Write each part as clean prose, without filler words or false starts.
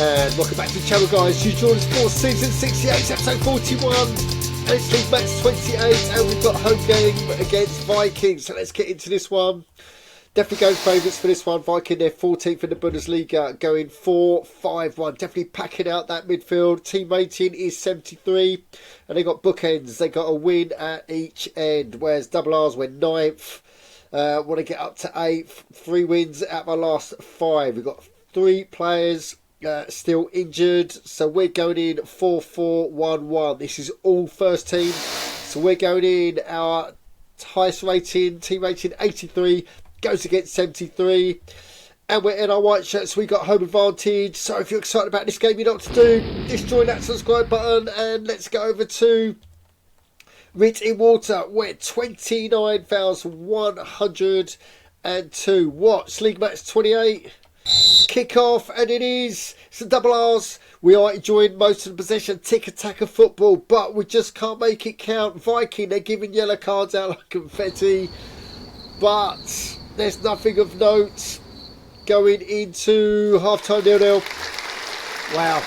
And welcome back to the channel, guys. You joined us for season 68, episode 41. And it's league match 28, and we've got home game against Viking. So let's get into this one. Definitely going favourites for this one. Viking, they're 14th in the Bundesliga, going 4-5-1. Definitely packing out that midfield. Team rating is 73, and they got bookends. They got a win at each end, whereas Double R's went 9th. Want to get up to 8th. 3 wins out of our last 5. We've got 3 players still injured, so we're going in 4-4-1-1. This is all first team, so we're going in our highest rating, team rating 83, goes against 73, and we're in our white shirts. We got home advantage. So if you're excited about this game, you know what to do. Just join that subscribe button, and let's go over to Rit in Water. We're 29,102 watts. League match 28. Kick off, and it is. It's the Double R's. We are enjoying most of the possession, tick-attack of football, but we just can't make it count. Viking, they're giving yellow cards out like confetti, but there's nothing of note going into half-time 0-0. Wow.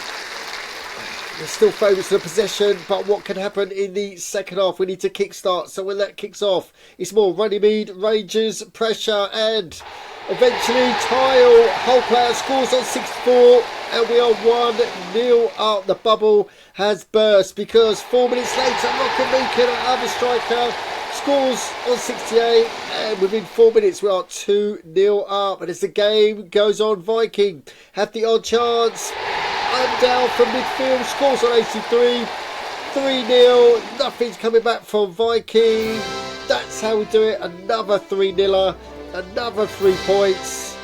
They're still favourites of the possession, but what can happen in the second half? We need to kick-start, so when that kicks off, it's more Runnymede, Rangers, pressure, and eventually Tile, whole player scores on 64, and we are 1-0 up. The bubble has burst because 4 minutes later, Rockamika, another striker, scores on 68, and within 4 minutes we are 2-0 up. And as the game goes on, Viking have the odd chance. I'm down from midfield, scores on 83, 3-0, nothing's coming back from Viking. That's how we do it. Another 3-0, another 3 points.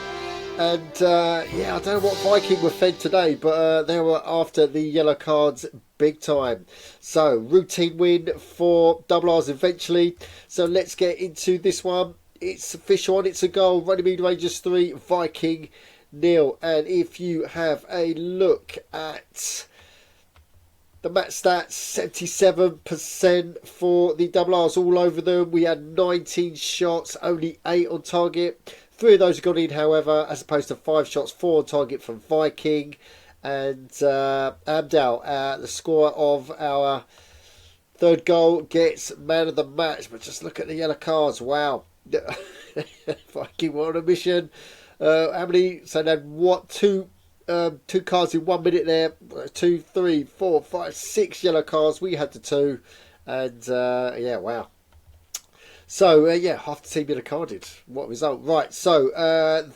And yeah, I don't know what Viking were fed today, but they were after the yellow cards big time. So routine win for Double R's eventually. So let's get into this one. It's official on, it's a goal. Runnymede Rangers 3, Viking 0. And if you have a look at the match stats, 77% for the Double R's, all over them. We had 19 shots, only 8 on target. 3 of those have gone in, however, as opposed to 5 shots, 4 on target from Viking. And Amdal, the scorer of our third goal, gets man of the match. But just look at the yellow cards. Wow. Viking were on a mission. How many? So they had what? 2 cards in 1 minute there. 2, 3, 4, 5, 6 yellow cards. We had the 2. And yeah, wow. So yeah, half the team yellow carded. What a result! Right, so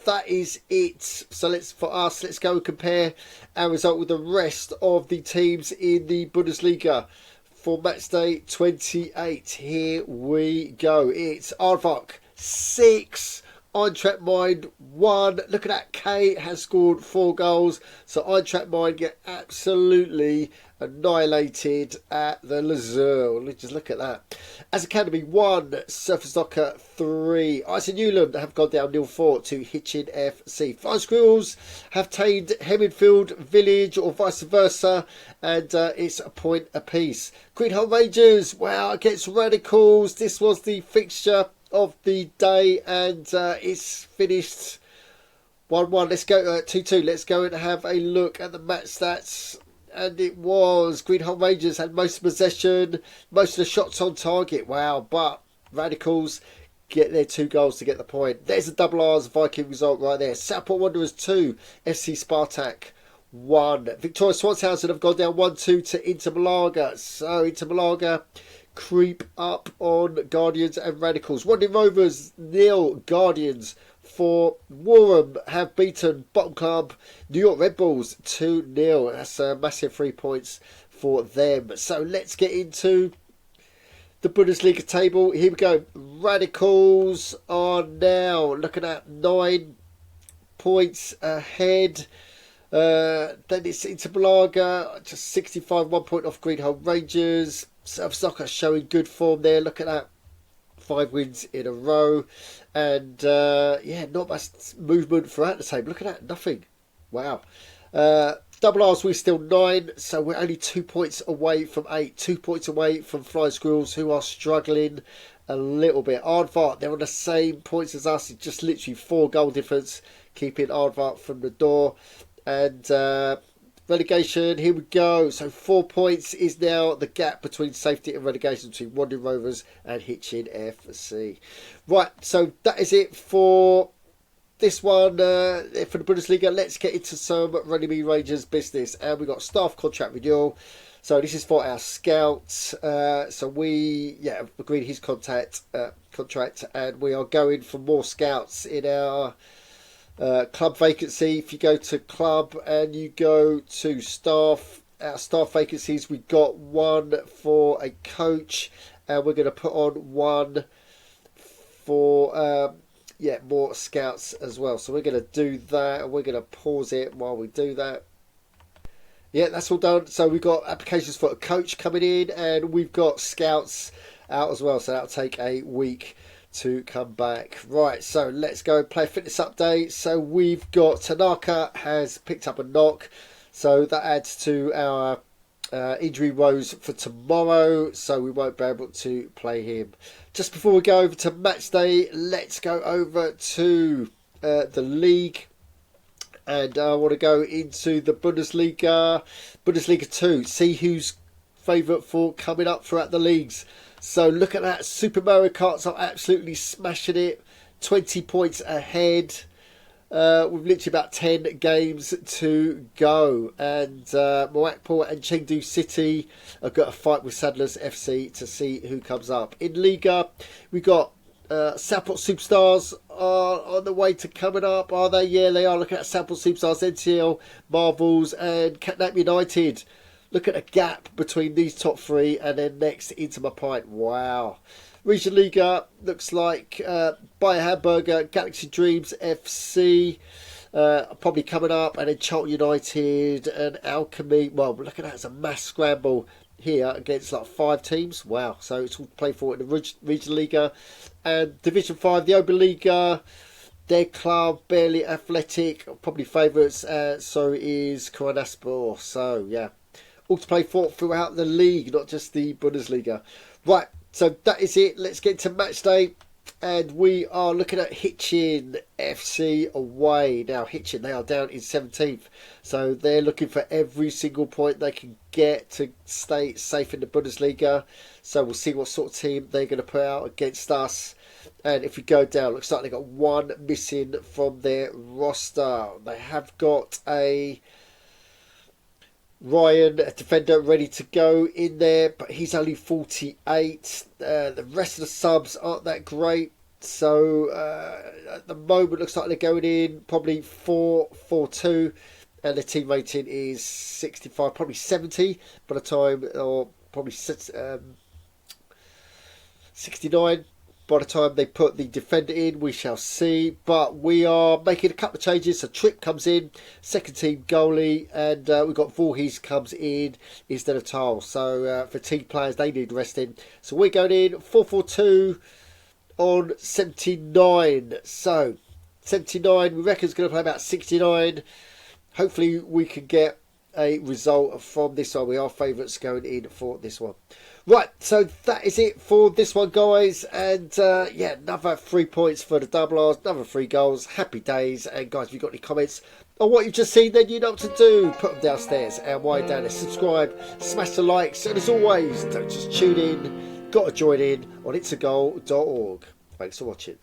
that is it. So let's go and compare our result with the rest of the teams in the Bundesliga for match day 28. Here we go. It's Aardvark 6. Eintracht Mind 1. Look at that. K has scored 4 goals. So Eintracht Mind get absolutely annihilated at the Lazur. Just look at that. As Academy 1. Surface Docker 3. Ice Newland have gone down 0-4 to Hitchin FC. Flying Squirrels have tamed Hemingfield Village, or vice versa, and it's a point apiece. Greenhill Rangers, wow, against Radicals. This was the fixture of the day, and it's finished 1-1. Let's go 2-2. Let's go and have a look at the match stats. And it was Greenhill Rangers had most of the possession, most of the shots on target. Wow, but Radicals get their 2 goals to get the point. There's a Double R's Viking result right there. Southport Wanderers 2, FC Spartak 1. Victoria Swanshausen have gone down 1-2 to Inter Malaga. So Inter Malaga creep up on Guardians and Radicals. Wandering Rovers 0, Guardians 4. Warham have beaten Bottom Club New York Red Bulls 2-0. That's a massive 3 points for them. So let's get into the Bundesliga table. Here we go. Radicals are now looking at 9 points ahead. Then it's Inter Malaga, just 65, 1 point off Greenhill Rangers. Surf Soccer showing good form there. Look at that. 5 wins in a row. And yeah, not much movement throughout the table. Look at that. Nothing. Wow. Double R's, we're still 9. So we're only 2 points away from 8. 2 points away from Flying Squirrels, who are struggling a little bit. Aardvark, they're on the same points as us. It's just literally 4 goal difference, keeping Aardvark from the door. And relegation, here we go. So 4 points is now the gap between safety and relegation between Wandering Rovers and Hitchin FC. Right, so that is it for this one for the Bundesliga. Let's get into some Runnymede Rangers business. And we've got staff contract renewal. So this is for our scouts. So we have agreed his contract, and we are going for more scouts in our club vacancy. If you go to club and you go to staff, our staff vacancies, we've got one for a coach, and we're going to put on one for more scouts as well. So we're going to do that, and we're going to pause it while we do that. Yeah, that's all done. So we've got applications for a coach coming in, and we've got scouts out as well. So that'll take a week to come back. Right, so let's go player fitness update. So we've got Tanaka has picked up a knock. So that adds to our injury woes for tomorrow. So we won't be able to play him. Just before we go over to match day, let's go over to the league. And I want to go into the Bundesliga 2, see who's favourite for coming up throughout the leagues. So look at that, Super Mario Karts are absolutely smashing it, 20 points ahead, with literally about 10 games to go. And Moakpur and Chengdu City have got a fight with Sadler's FC to see who comes up. In Liga, we've got Southport Superstars are on the way to coming up, are they? Yeah, they are. Looking at Southport Superstars, NCL, Marvels and Catnap United. Look at the gap between these top three, and then next into my pint. Wow. Region Liga looks like Bayer Hamburger, Galaxy Dreams FC probably coming up, and then Charlton United and Alchemy. Well, look at that, it's a mass scramble here against like 5 teams. Wow, so it's all to play for in the Regional Liga. And Division 5, the Oberliga, their club, barely athletic, probably favourites, so is Koranaspor. So yeah, all to play for throughout the league, not just the Bundesliga. Right, so that is it. Let's get to match day. And we are looking at Hitchin FC away. Now Hitchin, they are down in 17th. So they're looking for every single point they can get to stay safe in the Bundesliga. So we'll see what sort of team they're going to put out against us. And if we go down, looks like they've got one missing from their roster. They have got a Ryan, a defender, ready to go in there, but he's only 48. The rest of the subs aren't that great. So at the moment, looks like they're going in probably 4-4-2, and the team rating is 65, probably 70 by the time, or probably 69. By the time they put the defender in, we shall see. But we are making a couple of changes. So Tripp comes in, second team goalie, and we've got Voorhees comes in instead of Tile. So for team players, they need resting. So we're going in 4-4-2 on 79. So 79, we reckon is going to play about 69. Hopefully we can get a result from this one. We are favourites going in for this one. Right, so that is it for this one, guys. And another 3 points for the double R's, another 3 goals. Happy days. And guys, if you've got any comments on what you've just seen, then you know what to do. Put them downstairs and while you're down there, subscribe, smash the likes, and as always, don't just tune in, got to join in on ITSAGOAL.org. Thanks for watching.